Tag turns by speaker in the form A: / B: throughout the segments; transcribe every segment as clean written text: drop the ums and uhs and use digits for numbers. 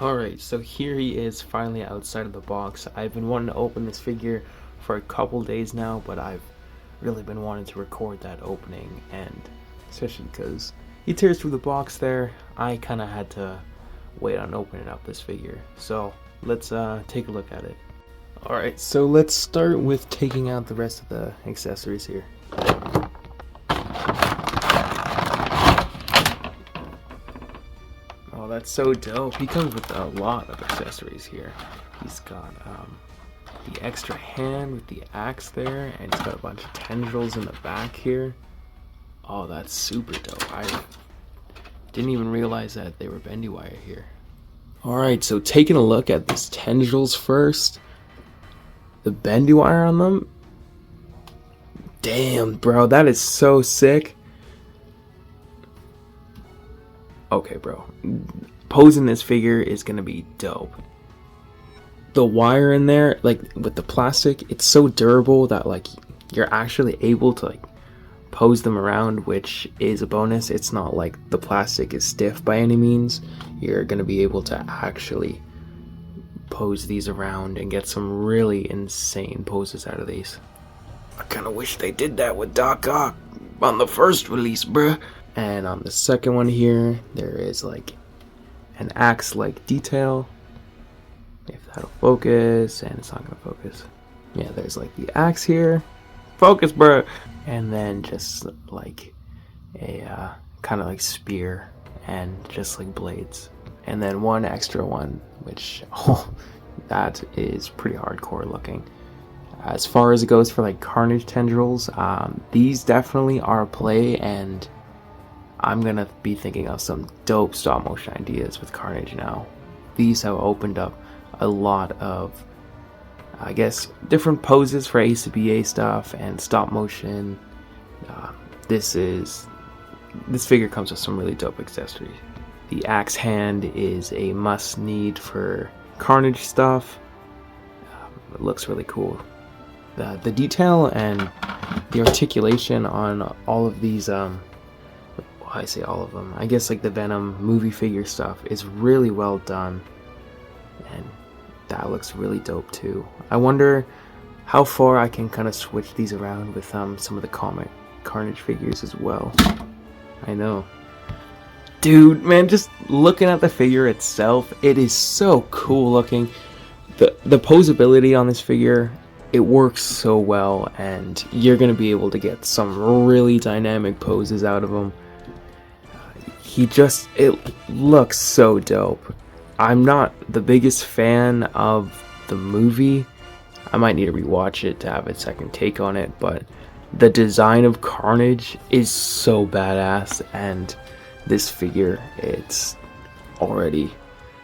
A: Alright, so here he is finally outside of the box. I've been wanting to open this figure for a couple days now, but I've really been wanting to record that opening, and especially because he tears through the box there, I kind of had to wait on opening up this figure. So let's take a look at it. Alright, so let's start with taking out the rest of the accessories here. Oh, that's so dope. He comes with a lot of accessories here. He's got the extra hand with the axe there, and he's got a bunch of tendrils in the back here. Oh, that's super dope. I didn't even realize that they were bendy wire here. Alright, so taking a look at these tendrils first. The bendy wire on them. Damn, bro, that is so sick. Okay, bro. Posing this figure is gonna be dope. The wire in there, like with the plastic, it's so durable that like you're actually able to like pose them around, which is a bonus. It's not like the plastic is stiff by any means. You're gonna be able to actually pose these around and get some really insane poses out of these. I kinda wish they did that with Doc Ock on the first release, bruh. And on the second one here, there is like an axe-like detail. If that'll focus, and it's not gonna focus. Yeah, there's like the axe here. Focus, bruh. And then just like a kind of like spear and just like blades. And then one extra one, which, oh, that is pretty hardcore looking. As far as it goes for like Carnage tendrils, these definitely are a play, and I'm gonna be thinking of some dope stop motion ideas with Carnage now. These have opened up a lot of, I guess, different poses for ACBA stuff and stop motion. This figure comes with some really dope accessories. The axe hand is a must need for Carnage stuff. It looks really cool. The detail and the articulation on all of these, I say all of them, I guess like the Venom movie figure stuff is really well done, and that looks really dope too. I wonder how far I can kind of switch these around with some of the comic Carnage figures as well. I know. Dude, man, just looking at the figure itself, it is so cool looking. The posability on this figure, it works so well, and you're going to be able to get some really dynamic poses out of him. It looks so dope. I'm not the biggest fan of the movie. I might need to rewatch it to have a second take on it, but the design of Carnage is so badass, and this figure, it's already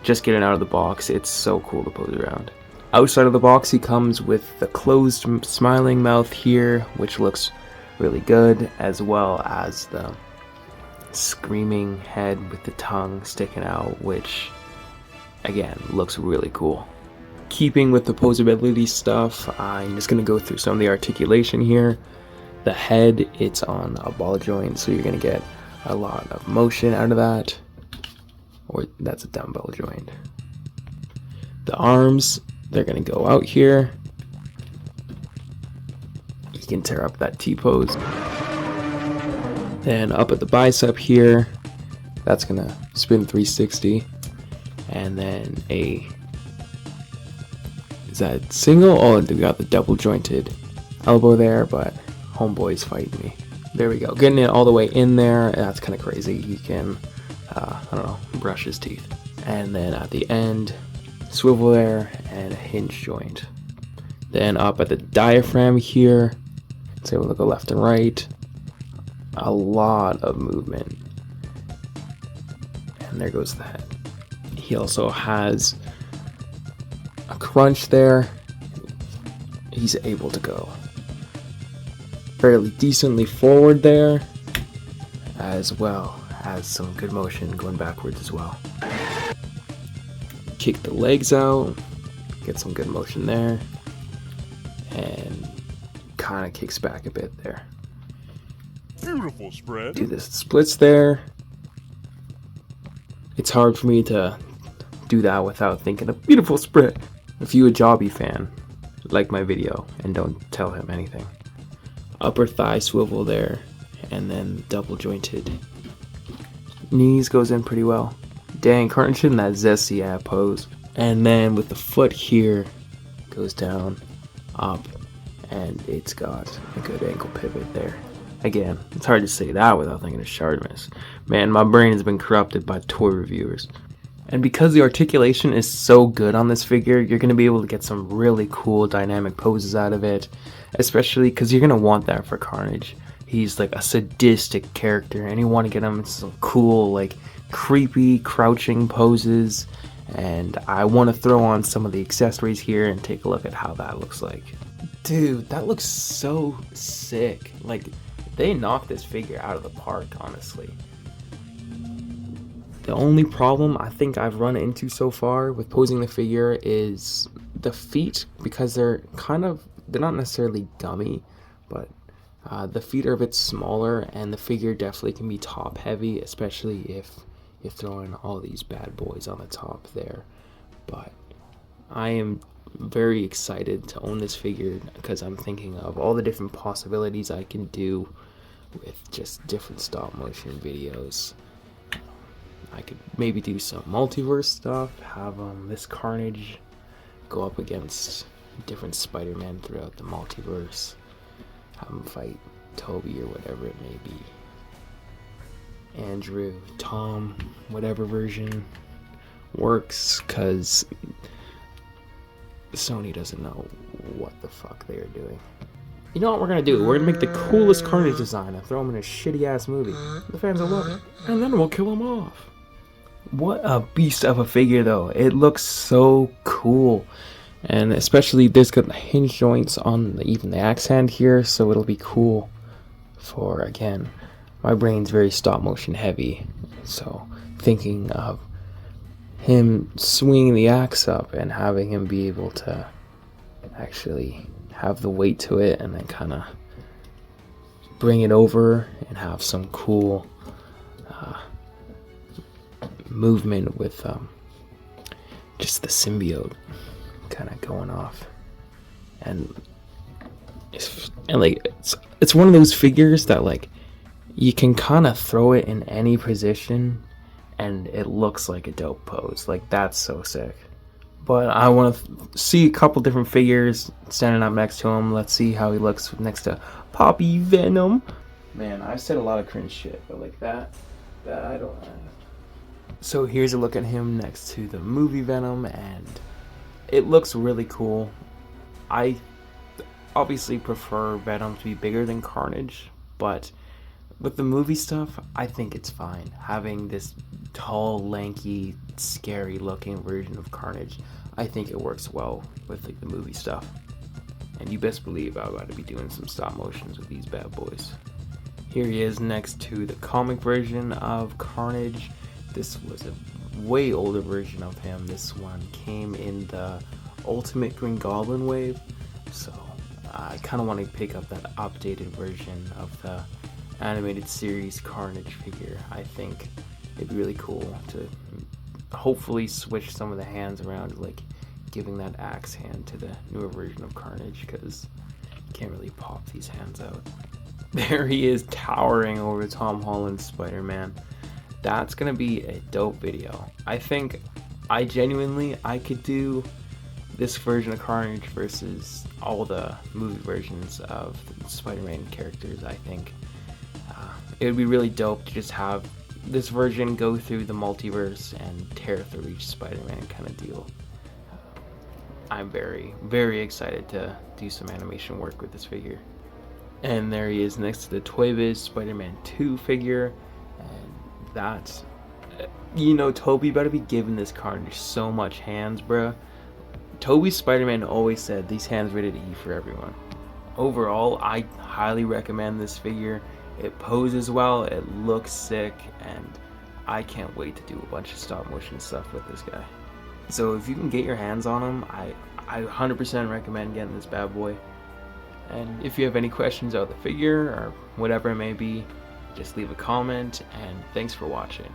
A: just getting out of the box. It's so cool to pose around. Outside of the box, he comes with the closed smiling mouth here, which looks really good, as well as the screaming head with the tongue sticking out, which again looks really cool. Keeping with the posability stuff, I'm just going to go through some of the articulation here. The head, it's on a ball joint, so you're going to get a lot of motion out of that, or that's a dumbbell joint. The arms, they're going to go out here. You can tear up that T-pose. Then up at the bicep here, that's going to spin 360. And then is that single? Oh, we got the double jointed elbow there, but homeboy's fighting me. There we go, getting it all the way in there. That's kind of crazy. He can, I don't know, brush his teeth. And then at the end, swivel there and a hinge joint. Then up at the diaphragm here, let's say we'll go left and right. A lot of movement. And there goes the head. He also has a crunch there. He's able to go fairly decently forward there, as well as some good motion going backwards as well. Kick the legs out, get some good motion there, and kind of kicks back a bit there.
B: Beautiful spread.
A: Do the splits there. It's hard for me to do that without thinking a beautiful spread. If you a Jobby fan, like my video and don't tell him anything. Upper thigh swivel there, and then double jointed. Knees goes in pretty well. Dang, Carnage in that zesty ab pose. And then with the foot here, goes down, up, and it's got a good ankle pivot there. Again, it's hard to say that without thinking of Shardmas. Man, my brain has been corrupted by toy reviewers. And because the articulation is so good on this figure, you're going to be able to get some really cool dynamic poses out of it. Especially because you're going to want that for Carnage. He's like a sadistic character, and you want to get him in some cool, like, creepy, crouching poses. And I want to throw on some of the accessories here and take a look at how that looks like. Dude, that looks so sick. Like, they knocked this figure out of the park, honestly. The only problem I think I've run into so far with posing the figure is the feet, because they're not necessarily dummy, but the feet are a bit smaller, and the figure definitely can be top heavy, especially if you're throwing all these bad boys on the top there. But I am very excited to own this figure because I'm thinking of all the different possibilities I can do with just different stop motion videos. I could maybe do some multiverse stuff, have this Carnage go up against different Spider-Man throughout the multiverse, have him fight Toby or whatever it may be. Andrew, Tom, whatever version works, because Sony doesn't know what the fuck they are doing. You know what we're gonna do? We're gonna make the coolest Carnage design and throw him in a shitty ass movie. The fans will love it. And then we'll kill him off. What a beast of a figure though. It looks so cool. And especially there's got the hinge joints on even the axe hand here, so it'll be cool for, again, my brain's very stop motion heavy, so thinking of him swinging the axe up and having him be able to actually have the weight to it and then kind of bring it over and have some cool movement with just the symbiote kind of going off, and like it's one of those figures that like you can kind of throw it in any position and it looks like a dope pose. Like, that's so sick. But I want to see a couple different figures standing up next to him. Let's see how he looks next to Poppy Venom. Man, I've said a lot of cringe shit, but like that I don't know. So here's a look at him next to the movie Venom, and it looks really cool. I obviously prefer Venom to be bigger than Carnage, but with the movie stuff, I think it's fine. Having this tall, lanky, scary looking version of Carnage, I think it works well with like the movie stuff. And you best believe I'm about to be doing some stop motions with these bad boys. Here he is next to the comic version of Carnage. This was a way older version of him. This one came in the Ultimate Green Goblin wave, so I kind of want to pick up that updated version of the animated series Carnage figure. I think it'd be really cool to hopefully switch some of the hands around, like giving that axe hand to the newer version of Carnage, because you can't really pop these hands out. There he is, towering over Tom Holland's Spider-Man. That's gonna be a dope video. I think I could do this version of Carnage versus all the movie versions of the Spider-Man characters. I think it would be really dope to just have this version go through the multiverse and tear through each Spider-Man kind of deal. I'm very, very excited to do some animation work with this figure. And there he is next to the Toy Biz Spider-Man 2 figure. And that's, you know, Toby better be giving this Carnage so much hands, bruh. Toby's Spider-Man always said these hands ready to eat for everyone. Overall, I highly recommend this figure. It poses well, it looks sick, and I can't wait to do a bunch of stop motion stuff with this guy. So if you can get your hands on him, I 100% recommend getting this bad boy. And if you have any questions about the figure or whatever it may be, just leave a comment, and thanks for watching.